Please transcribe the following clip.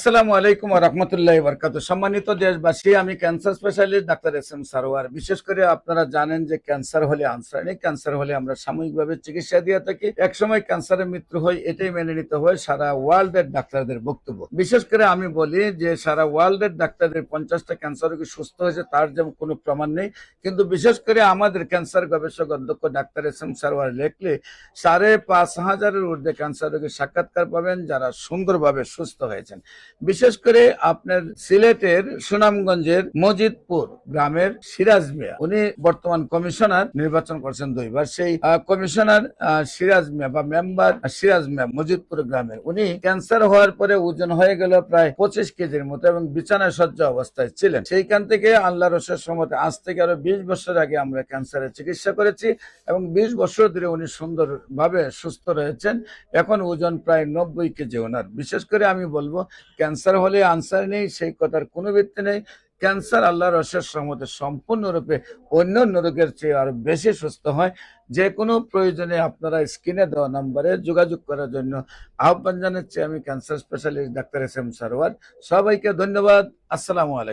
আসসালামু আলাইকুম ওয়া রাহমাতুল্লাহি ওয়া বারাকাতুহু। সম্মানিত দেশবাসী, আমি cancer specialist doctor S M Sarwar. বিশেষ করে আপনারা জানেন যে ক্যান্সার হলে আনসার নেই, ক্যান্সার হলে আমরা সাময়িকভাবে চিকিৎসা দিয়ে থাকি। একসময় ক্যান্সারের মৃত্যু হয়, এটাই মেনে নিতে হয় সারা ওয়ার্ল্ডের ডাক্তারদের বক্তব্য। বিশেষ করে আমি বলি যে সারা ওয়ার্ল্ডের ডাক্তারদের 50টা ক্যান্সার রোগী সুস্থ হয়েছে তার যেমন কোনো প্রমাণ নেই, কিন্তু বিশেষ করে আমাদের ক্যান্সার গবেষক অধ্যক্ষ ডাক্তার এস এম সারোয়ার লেখলে 5,500-এর ঊর্ধ্বে ক্যান্সার রোগীর সাক্ষাৎকার পাবেন যারা সুন্দরভাবে সুস্থ হয়েছেন। বিশেষ করে আপনার সিলেটের সুনামগঞ্জের মজিদপুর গ্রামের সিরাজ মিয়া, উনি বর্তমান কমিশনার নির্বাচন করছেন 2বার। সেই কমিশনার সিরাজ মিয়া বা মেম্বার সিরাজ মিয়া মজিদপুর গ্রামের, উনি ক্যান্সার হওয়ার পরে ওজন হয়ে গেল প্রায় 25 কেজির মতো এবং বিছানায় শয্যা অবস্থায় ছিলেন। সেইখান থেকে আল্লাহর অশেষ রহমতে আজ থেকে আরো 20 বছর আগে আমরা ক্যান্সারের চিকিৎসা করেছি এবং 20 বছর ধরে উনি সুন্দরভাবে সুস্থ রয়েছেন। এখন ওজন প্রায় 90 কেজি ওনার। বিশেষ করে আমি বলবো ক্যান্সার হলে আনসার নেই, সেই কথার কোনো ভিত্তি নেই। ক্যান্সার আল্লাহর অশেষ রহমতে সম্পূর্ণরূপে অন্যান্য রোগের চেয়ে আরো বেশি সুস্থ হয়। যে কোনো প্রয়োজনে আপনারা স্ক্রিনে দেওয়া নম্বরে যোগাযোগ করার জন্য আহ্বান জানাচ্ছি। আমি cancer specialist doctor S M Sarwar. সবাইকে ধন্যবাদ। আসসালামু আলাইকুম।